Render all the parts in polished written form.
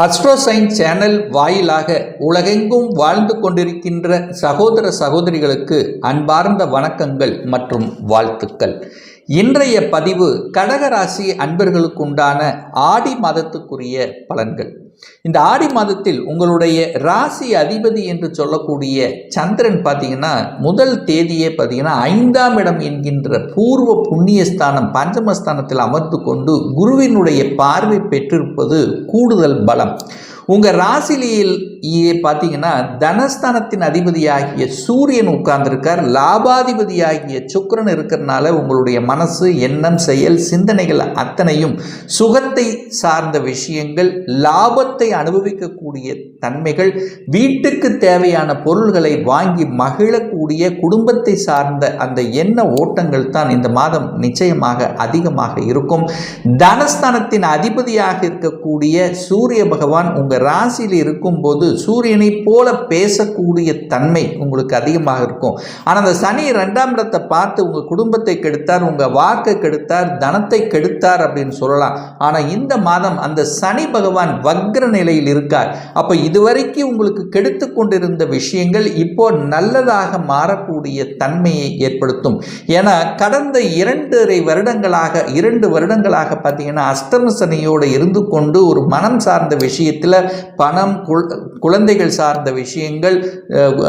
அஸ்ட்ரோசைன் channel வாயிலாக உலகெங்கும் வாழ்ந்து கொண்டிருக்கின்ற சகோதர சகோதரிகளுக்கு அன்பார்ந்த வணக்கங்கள் மற்றும் வாழ்த்துக்கள். இன்றைய பதிவு கடகராசி அன்பர்களுக்குண்டான ஆடி மாதத்துக்குரிய பலன்கள். இந்த ஆடி மாதத்தில் உங்களுடைய ராசி அதிபதி என்று சொல்லக்கூடிய சந்திரன் பார்த்தீங்கன்னா முதல் தேதியே பார்த்தீங்கன்னா 5ஆம் இடம் என்கின்ற பூர்வ புண்ணியஸ்தானம் பஞ்சமஸ்தானத்தில் அமர்ந்து கொண்டு குருவினுடைய பார்வை பெற்றிருப்பது கூடுதல் பலம். உங்கள் ராசியில் பார்த்தீங்கன்னா தனஸ்தானத்தின் அதிபதியாகிய சூரியன் உட்கார்ந்துருக்கார். லாபாதிபதியாகிய சுக்கிரன் இருக்கிறதுனால உங்களுடைய மனசு, எண்ணம், செயல், சிந்தனைகள் அத்தனையும் சுகத்தை சார்ந்த விஷயங்கள், லாபத்தை அனுபவிக்கக்கூடிய தன்மைகள், வீட்டுக்கு தேவையான பொருள்களை வாங்கி மகிழக்கூடிய குடும்பத்தை சார்ந்த அந்த எண்ண ஓட்டங்கள் தான் இந்த மாதம் நிச்சயமாக அதிகமாக இருக்கும். தனஸ்தானத்தின் அதிபதியாக இருக்கக்கூடிய சூரிய பகவான் உங்கள் ராசியில் இருக்கும்போது சூரியனை போல பேசக்கூடிய தன்மை உங்களுக்கு அதிகமாக இருக்கும். ஆனால் அந்த சனி 2ஆம் இடத்தை பார்த்து உங்கள் குடும்பத்தை கெடுத்தார், உங்கள் வாக்கை கெடுத்தார், தனத்தை கெடுத்தார் அப்படின்னு சொல்லலாம். ஆனால் இந்த மாதம் அந்த சனி பகவான் வக்ர நிலையில் இருக்கார். அப்போ இதுவரைக்கும் உங்களுக்கு கெடுத்து கொண்டிருந்த விஷயங்கள் இப்போ நல்லதாக மாறக்கூடிய தன்மையை ஏற்படுத்தும். ஏன்னா கடந்த 2 வருடங்களாக பார்த்தீங்கன்னா அஷ்டம சனியோடு இருந்து கொண்டு ஒரு மனம் சார்ந்த விஷயத்தில் பணம், குழந்தைகள் சார்ந்த விஷயங்கள்,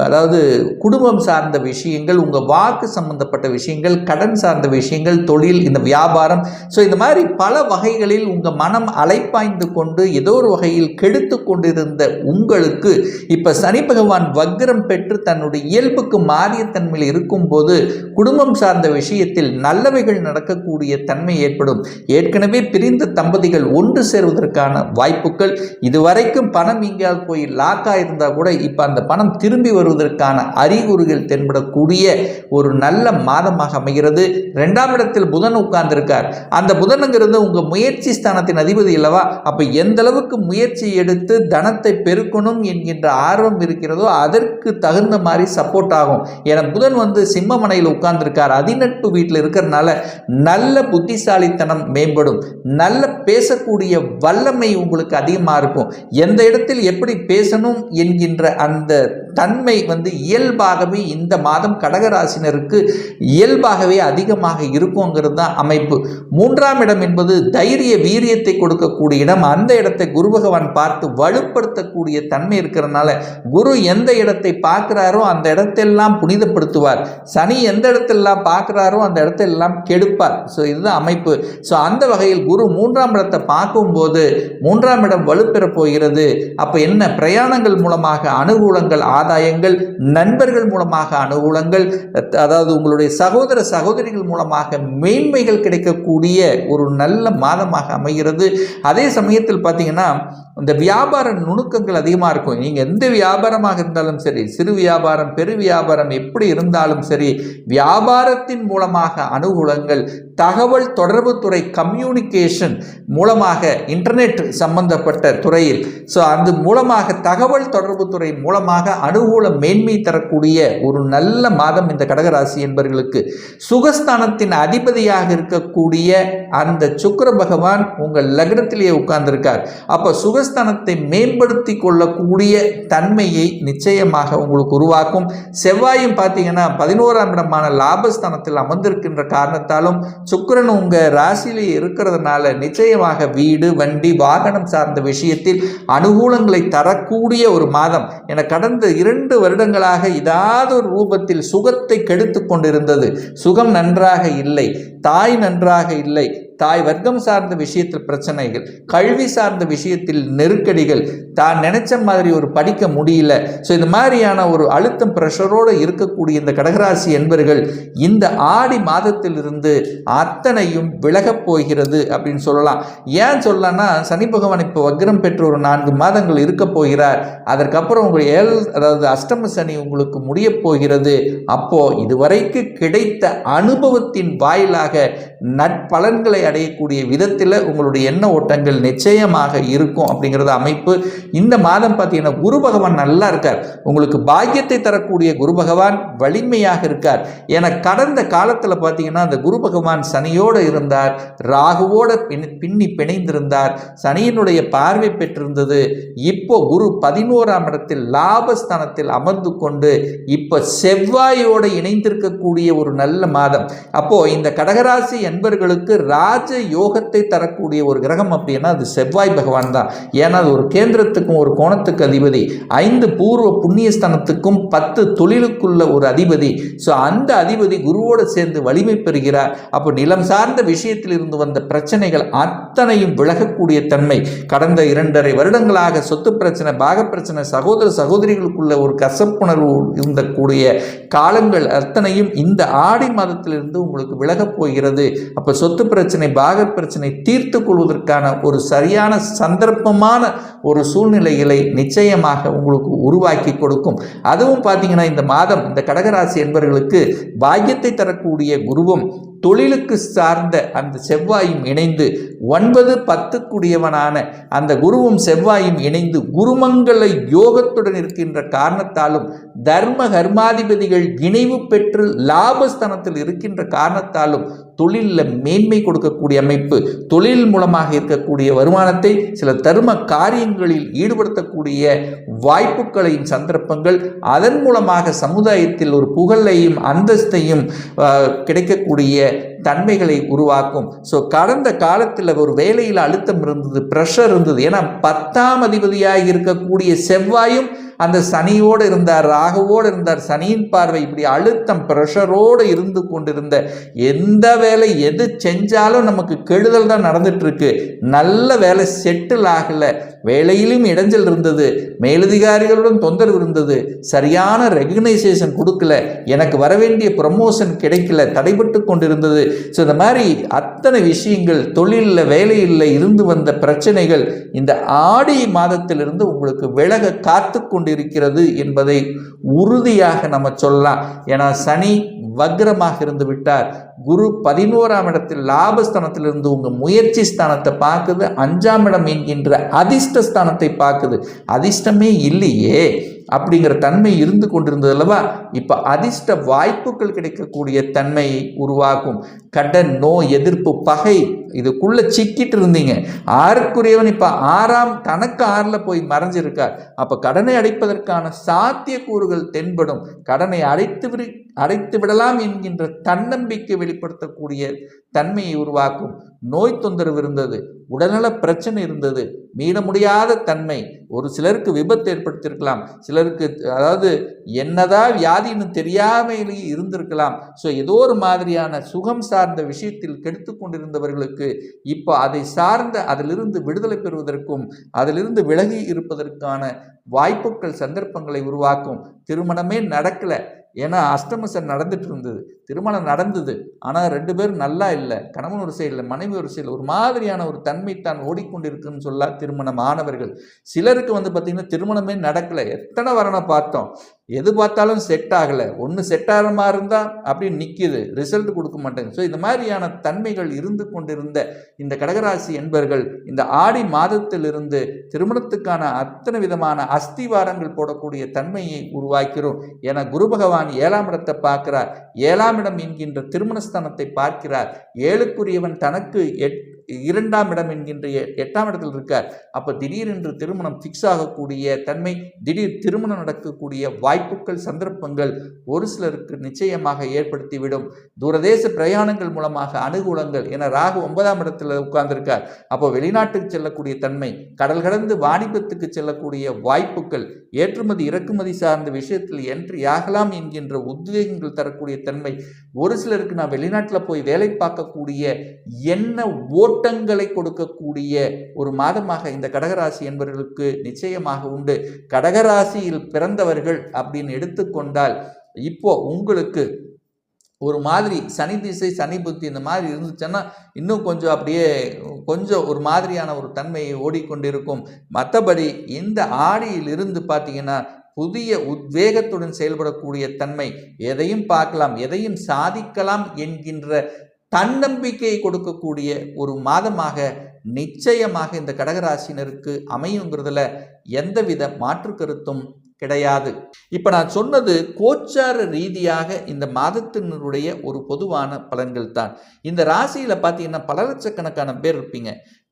அதாவது குடும்பம் சார்ந்த விஷயங்கள், உங்கள் வாக்கு சம்பந்தப்பட்ட விஷயங்கள், கடன் சார்ந்த விஷயங்கள், தொழில், இந்த வியாபாரம், ஸோ இந்த மாதிரி பல வகைகளில் உங்கள் மனம் அலைப்பாய்ந்து கொண்டு ஏதோ ஒரு வகையில் கெடுத்து கொண்டிருந்த உங்களுக்கு இப்போ சனி பகவான் வக்ரம் பெற்று தன்னுடைய இயல்புக்கு மாறிய தன்மையில் இருக்கும்போது குடும்பம் சார்ந்த விஷயத்தில் நல்லவைகள் நடக்கக்கூடிய தன்மை ஏற்படும். ஏற்கனவே பிரிந்த தம்பதிகள் ஒன்று சேர்வதற்கான வாய்ப்புகள், இதுவரைக்கும் பணம் எங்கேயாவது போய் லாக்கா இருந்தால் கூட இப்போ அந்த பணம் திரும்பி வருவதற்கான அறிகுறிகள் தென்படக்கூடிய ஒரு நல்ல மாதமாக அமைகிறது. 2ஆம் இடத்தில் புதன் உட்கார்ந்திருக்கார். அந்த புதனுங்கிறது உங்கள் முயற்சி ஸ்தானத்தின் அதிபதி அல்லவா? அப்போ எந்த அளவுக்கு முயற்சி எடுத்து தனத்தை பெருக்கணும் என்கின்ற ஆர்வம் இருக்கிறதோ அதற்கு தகுந்த மாதிரி சப்போர்ட் ஆகும். ஏன்னா புதன் சிம்மமனையில் உட்கார்ந்திருக்கார். அதிநட்பு வீட்டில் இருக்கிறதுனால நல்ல புத்திசாலித்தனம் மேம்படும், நல்ல பேசக்கூடிய வல்லமை உங்களுக்கு அதிகமாக இருக்கும். எந்த இடத்தில் எப்படி பேசணும் என்கின்ற அந்த தன்மை இயல்பாகவே இந்த மாதம் கடகராசினருக்கு இயல்பாகவே அதிகமாக இருக்குங்கிறது தான் அமைப்பு. 3ஆம் இடம் என்பது தைரிய வீரியத்தை கொடுக்கக்கூடிய இடம். அந்த இடத்தை குரு பகவான் பார்த்து வலுப்படுத்தக்கூடிய தன்மை இருக்கிறதுனால குரு எந்த இடத்தை பார்க்கிறாரோ அந்த இடத்தெல்லாம் புனிதப்படுத்துவார். சனி எந்த இடத்தெல்லாம் பார்க்கிறாரோ அந்த இடத்தெல்லாம் கெடுப்பார். ஸோ இதுதான் அமைப்பு. ஸோ அந்த வகையில் குரு 3ஆம் இடத்தை பார்க்கும்போது 3ஆம் இடம் வலுப்பெற போகிறது. அப்போ என்ன, பிரயாணங்கள் மூலமாக அனுகூலங்கள், ஆதாயங்கள், நண்பர்கள் மூலமாக அனுகூலங்கள், அதாவது உங்களுடைய சகோதர சகோதரிகள் மூலமாக மேன்மைகள் கிடைக்கக்கூடிய ஒரு நல்ல மாதமாக அமைகிறது. அதே சமயத்தில் பார்த்தீங்கன்னா இந்த வியாபார நுணுக்கங்கள் அதிகமாக இருக்கும். நீங்கள் எந்த வியாபாரமாக இருந்தாலும் சரி, சிறு வியாபாரம், பெரு வியாபாரம் எப்படி இருந்தாலும் சரி, வியாபாரத்தின் மூலமாக அனுகூலங்கள், தகவல் தொடர்பு துறை, கம்யூனிகேஷன் மூலமாக, இன்டர்நெட் சம்பந்தப்பட்ட துறையில், ஸோ அது மூலமாக தகவல் தொடர்பு துறை மூலமாக அனுகூல மேன்மை தரக்கூடிய ஒரு நல்ல மாதம் இந்த கடகராசி என்பவர்களுக்கு. சுகஸ்தானத்தின் அதிபதியாக இருக்கக்கூடிய அந்த சுக்கிர பகவான் உங்கள் லக்னத்திலேயே உட்கார்ந்திருக்கார். அப்போ சுகஸ்தானத்தை மேம்படுத்தி கொள்ளக்கூடிய தன்மையை நிச்சயமாக உங்களுக்கு உருவாக்கும். செவ்வாயும் பார்த்தீங்கன்னா 11ஆம் இடமான லாபஸ்தானத்தில் அமர்ந்திருக்கின்ற காரணத்தாலும் சுக்கிரன் உங்கள் ராசியிலேயே இருக்கிறதுனால நிச்சயமாக வீடு, வண்டி, வாகனம் சார்ந்த விஷயத்தில் அனுகூலங்களை தரக்கூடிய ஒரு மாதம். என கடந்த 2 வருடங்களாக ஏதாவது ஒரு ரூபத்தில் சுகத்தை கெடுத்து கொண்டிருந்தது. சுகம் நன்றாக இல்லை, தாய் நன்றாக இல்லை, தாய் வர்க்கம் சார்ந்த விஷயத்தில் பிரச்சனைகள், கல்வி சார்ந்த விஷயத்தில் நெருக்கடிகள், தான் நினைச்ச மாதிரி ஒரு படிக்க முடியல, ஸோ இந்த மாதிரியான ஒரு அழுத்தம், ப்ரெஷரோடு இருக்கக்கூடிய இந்த கடகராசி என்பர்கள் இந்த ஆடி மாதத்திலிருந்து அத்தனையும் விலகப் போகிறது அப்படின்னு சொல்லலாம். ஏன் சொல்லலாம்னா சனி பகவான் இப்போ வக்ரம் பெற்று ஒரு 4 மாதங்கள் இருக்க போகிறார். அதற்கப்புறம் உங்கள் அதாவது அஷ்டம சனி உங்களுக்கு முடிய போகிறது. அப்போ இதுவரைக்கு கிடைத்த அனுபவத்தின் வாயிலாக நற்பலன்களை அடையக்கூடிய விதத்தில் உங்களுடைய எண்ண ஓட்டங்கள் நிச்சயமாக இருக்கும் அப்படிங்கிறது அமைப்பு. இந்த மாதம் பார்த்தீங்கன்னா குரு பகவான் நல்லா இருக்கார். உங்களுக்கு பாக்கியத்தை தரக்கூடிய குரு பகவான் வலிமையாக இருக்கார். என கடந்த காலத்தில் பார்த்தீங்கன்னா அந்த குரு பகவான் சனியோடு இருந்தார், ராகுவோட பின்னி பிணைந்திருந்தார், சனியினுடைய பார்வை பெற்றிருந்தது. இப்போ குரு 11ஆம் இடத்தில் லாபஸ்தானத்தில் அமர்ந்து கொண்டு இப்போ செவ்வாயோடு இணைந்திருக்கக்கூடிய ஒரு நல்ல மாதம். அப்போ இந்த கடகராசி என்பர்களுக்கு ராஜ யோகத்தை தரக்கூடிய ஒரு கிரகம் அப்படின்னா அது செவ்வாய் பகவான் தான். ஏன்னா அது ஒரு கேந்திரத்துக்கும் ஒரு கோணத்துக்கு அதிபதி, 5 பூர்வ புண்ணியஸ்தானத்துக்கும் 10 தொழிலுக்குள்ள ஒரு அதிபதி. ஸோ அந்த அதிபதி குருவோடு சேர்ந்து வலிமை பெறுகிறார். அப்போ நிலம் சார்ந்த விஷயத்தில் இருந்து வந்த பிரச்சனைகள் அத்தனையும் விலகக்கூடிய தன்மை. கடந்த 2.5 வருடங்களாக சொத்து பிரச்சனை, பாக பிரச்சனை, சகோதர சகோதரிகளுக்குள்ள ஒரு கசப்புணர்வு இருந்தக்கூடிய காலங்கள் அத்தனையும் இந்த ஆடி மாதத்திலிருந்து உங்களுக்கு விலகப் போகிறது. அப்போ சொத்து பிரச்சனை, பாக பிரச்சனை தீர்த்து கொள்வதற்கான ஒரு சரியான சந்தர்ப்பமான ஒரு சூழ்நிலைகளை நிச்சயமாக உங்களுக்கு உருவாக்கி கொடுக்கும். அதுவும் பார்த்தீங்கன்னா இந்த மாதம் இந்த கடகராசி என்பவர்களுக்கு பாக்கியத்தை தரக்கூடிய குருவும் தொழிலுக்கு சார்ந்த அந்த செவ்வாயும் இணைந்து 9, 10 கூடியவனான அந்த குருவும் செவ்வாயும் இணைந்து குருமங்கள யோகத்துடன் இருக்கின்ற காரணத்தாலும் தர்ம கர்மாதிபதிகள் இணைவு பெற்று லாபஸ்தானத்தில் இருக்கின்ற காரணத்தாலும் தொழிலில் மேன்மை கொடுக்கக்கூடிய அமைப்பு, தொழில் மூலமாக இருக்கக்கூடிய வருமானத்தை சில தர்ம காரியங்களில் ஈடுபடுத்தக்கூடிய வாய்ப்புகளையும் சந்தர்ப்பங்கள், அதன் மூலமாக சமுதாயத்தில் ஒரு புகழையும் அந்தஸ்தையும் கிடைக்கக்கூடிய தன்மைகளை உருவாக்கும். ஸோ கடந்த காலத்தில் ஒரு வேலையில் அழுத்தம் இருந்தது, ப்ரெஷர் இருந்தது. ஏன்னா 10ஆம் அதிபதியாக இருக்கக்கூடிய செவ்வாயும் அந்த சனியோடு இருந்தார், ராகுவோடு இருந்தார். சனியின் பார்வை இப்படி அழுத்தம் ப்ரெஷரோடு இருந்து கொண்டிருந்த எந்த வேலை எது செஞ்சாலும் நமக்கு கெடுதல் தான் நடந்துட்டு இருக்கு. நல்ல வேலை செட்டில் ஆகலை, வேலையிலும் இடைஞ்சல் இருந்தது, மேலதிகாரிகளுடன் தொந்தரவு இருந்தது, சரியான ரெகக்னைசேஷன் கொடுக்கல, எனக்கு வரவேண்டிய ப்ரமோஷன் கிடைக்கல, தடைபட்டு கொண்டிருந்தது. ஸோ இந்த மாதிரி அத்தனை விஷயங்கள், தொழிலில் வேலையில் இருந்து வந்த பிரச்சனைகள் இந்த ஆடி மாதத்திலிருந்து உங்களுக்கு விலக காத்து கொண்டிருக்கிறது என்பதை உறுதியாக நம்ம சொல்லலாம். ஏன்னா சனி வக்ரமாக இருந்து விட்டார். குரு 11ஆம் இடத்தில் லாபஸ்தானத்திலிருந்து உங்கள் முயற்சி ஸ்தானத்தை பார்க்குது, 5ஆம் இடம் என்கின்ற அதிர்ஷ்ட ஸ்தானத்தை பார்க்குது. அதிர்ஷ்டமே இல்லையே அப்படிங்கிற தன்மை இருந்து கொண்டிருந்தது அல்லவா? இப்போ அதிர்ஷ்ட வாய்ப்புகள் கிடைக்கக்கூடிய தன்மையை உருவாக்கும். கடன், நோய், எதிர்ப்பு, பகை இதுக்குள்ள சிக்கிட்டு இருந்தீங்க. 6க்குரியவன் இப்போ 6ஆம் கணக்கு 6ல் போய் மறைஞ்சிருக்கார். அப்போ கடனை அடைப்பதற்கான சாத்தியக்கூறுகள் தென்படும். கடனை அடைத்து விடலாம் என்கின்ற தன்னம்பிக்கை வெளிப்படுத்தக்கூடிய தன்மையை உருவாக்கும். நோய் தொந்தரவு இருந்தது, உடல்நல பிரச்சனை இருந்தது, மீள முடியாத தன்மை, ஒரு சிலருக்கு விபத்து ஏற்படுத்தியிருக்கலாம், சிலருக்கு அதாவது என்னதான் வியாதின்னு தெரியாமலேயே இருந்திருக்கலாம். ஸோ ஏதோ ஒரு மாதிரியான சுகம் சார்ந்த விஷயத்தில் கெடுத்து கொண்டிருந்தவர்களுக்கு இப்போ அதை சார்ந்த அதிலிருந்து விடுதலை பெறுவதற்கும் அதிலிருந்து விலகி இருப்பதற்கான வாய்ப்புகள் சந்தர்ப்பங்களை உருவாக்கும். திருமணமே நடக்கலை, ஏன்னா அஷ்டமசன் நடந்துட்டு இருந்தது, திருமணம் நடந்தது, ஆனால் 2 பேரும் நல்லா இல்லை, கணவன் ஒரு சைடில் மனைவி ஒரு சைடில் ஒரு மாதிரியான ஒரு தன்மை தான் ஓடிக்கொண்டிருக்குன்னு சொல்ல திருமணம் ஆனவர்கள். சிலருக்கு பார்த்திங்கன்னா திருமணமே நடக்கலை, எத்தனை வரணும் பார்த்தோம், எது பார்த்தாலும் செட் ஆகலை, ஒன்று செட் ஆகிற மாதிரி இருந்தால் அப்படி நிற்கிது, ரிசல்ட் கொடுக்க மாட்டேங்குது. ஸோ இந்த மாதிரியான தன்மைகள் இருந்து கொண்டிருந்த இந்த கடகராசி என்பர்கள் இந்த ஆடி மாதத்திலிருந்து திருமணத்துக்கான அத்தனை விதமான அஸ்திவாரங்கள் போடக்கூடிய தன்மையை உருவாக்கிறோம். என குரு பகவான் 7ஆம் இடத்தை பார்க்கிறார், 7ஆம் இடம் என்கின்ற திருமணஸ்தானத்தை பார்க்கிறார். 7க்குரியவன் தனக்கு 2ஆம் இடம் என்கின்ற 8ஆம் இடத்தில் இருக்கார். அப்போ திடீரென்று திருமணம் ஃபிக்ஸ் ஆகக்கூடிய தன்மை, திடீர் திருமணம் நடக்கக்கூடிய வாய்ப்புகள் சந்தர்ப்பங்கள் ஒரு சிலருக்கு நிச்சயமாக ஏற்படுத்திவிடும். தூரதேச பிரயாணங்கள் மூலமாக அனுகூலங்கள். என ராகு 9ஆம் இடத்தில் உட்கார்ந்திருக்கார். அப்போ வெளிநாட்டுக்கு செல்லக்கூடிய தன்மை, கடல் கடந்து வாணிபத்துக்கு செல்லக்கூடிய வாய்ப்புகள், ஏற்றுமதி இறக்குமதி சார்ந்த விஷயத்தில் என்ட்ரி ஆகலாம் என்கின்ற உத்வேகங்கள் தரக்கூடிய தன்மை. ஒரு சிலருக்கு நான் வெளிநாட்டில் போய் வேலை பார்க்கக்கூடிய என்ன ஓட்டங்களை கொடுக்கக்கூடிய ஒரு மாதமாக இந்த கடகராசி என்பவர்களுக்கு நிச்சயமாக உண்டு. கடகராசியில் பிறந்தவர்கள் அப்படின்னு எடுத்துக்கொண்டால் இப்போ உங்களுக்கு ஒரு மாதிரி சனி திசை, சனி புத்தி இந்த மாதிரி இருந்துச்சுன்னா இன்னும் கொஞ்சம் அப்படியே கொஞ்சம் ஒரு மாதிரியான ஒரு தன்மையை ஓடிக்கொண்டிருக்கும். மற்றபடி இந்த ஆடியிலிருந்து பார்த்தீங்கன்னா புதிய உத்வேகத்துடன் செயல்படக்கூடிய தன்மை, எதையும் பார்க்கலாம், எதையும் சாதிக்கலாம் என்கின்ற தன்னம்பிக்கையை கொடுக்கக்கூடிய ஒரு மாதமாக நிச்சயமாக இந்த கடகராசினருக்கு அமையுங்கிறதுல எந்தவித மாற்று கருத்தும் கிடையாது. இப்போ நான் சொன்னது கோச்சார ரீதியாக இந்த மாதத்தினுடைய ஒரு பொதுவான பலன்கள் தான். இந்த ராசியில் பார்த்தீங்கன்னா பல லட்சக்கணக்கான பேர் இருப்பீங்க.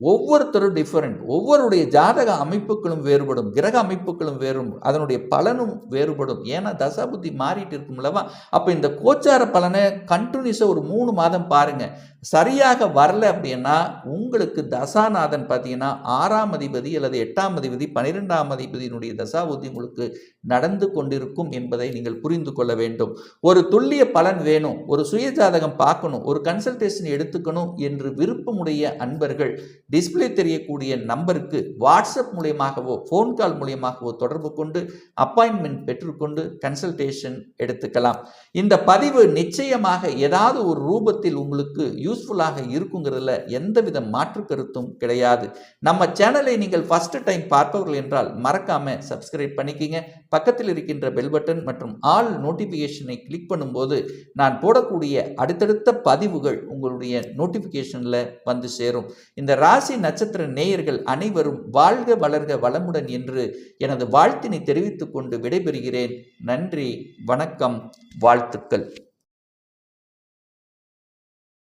ஒவ்வொருத்தரும் டிஃபரெண்ட், ஒவ்வொருடைய ஜாதக அமைப்புகளும் வேறுபடும், கிரக அமைப்புகளும் வேறுபடும், அதனுடைய பலனும் வேறுபடும். ஏன்னா தசாபுத்தி மாறிட்டு இருக்கும்லவா. அப்போ இந்த கோச்சார பலனை கண்டினியூஸாக ஒரு 3 மாதம் பாருங்க. சரியாக வரல அப்படின்னா உங்களுக்கு தசாநாதன் பார்த்தீங்கன்னா 6ஆம் அதிபதி அல்லது 8ஆம் அதிபதி 12ஆம் அதிபதியினுடைய தசாபுத்தி உங்களுக்கு நடந்து கொண்டிருக்கும் என்பதை நீங்கள் புரிந்து கொள்ள வேண்டும். ஒரு துல்லிய பலன் வேணும், ஒரு சுய ஜாதகம் பார்க்கணும், ஒரு கன்சல்டேஷன் எடுத்துக்கணும் என்று விருப்பமுடைய அன்பர்கள் டிஸ்பிளே தெரியக்கூடிய நம்பருக்கு வாட்ஸ்அப் மூலியமாகவோ ஃபோன் கால் மூலியமாகவோ தொடர்பு கொண்டு அப்பாயின்மெண்ட் பெற்றுக்கொண்டு கன்சல்டேஷன் எடுத்துக்கலாம். இந்த பதிவு நிச்சயமாக ஏதாவது ஒரு ரூபத்தில் உங்களுக்கு யூஸ்ஃபுல்லாக இருக்குங்கிறதுல எந்தவித மாற்று கருத்தும் கிடையாது. நம்ம சேனலை நீங்கள் ஃபர்ஸ்ட் டைம் பார்ப்பவர்கள் என்றால் மறக்காம சப்ஸ்கிரைப் பண்ணிக்கிங்க. பக்கத்தில் இருக்கின்ற பெல் பட்டன் மற்றும் ஆல் நோட்டிஃபிகேஷனை கிளிக் பண்ணும்போது நான் போடக்கூடிய அடுத்தடுத்த பதிவுகள் உங்களுடைய நோட்டிஃபிகேஷனில் வந்து சேரும். இந்த ராசி நட்சத்திர நேயர்கள் அனைவரும் வாழ்க வளர்க வளமுடன் என்று எனது வாழ்த்தினை தெரிவித்துக் கொண்டு விடைபெறுகிறேன். நன்றி, வணக்கம், வாழ்த்துக்கள்.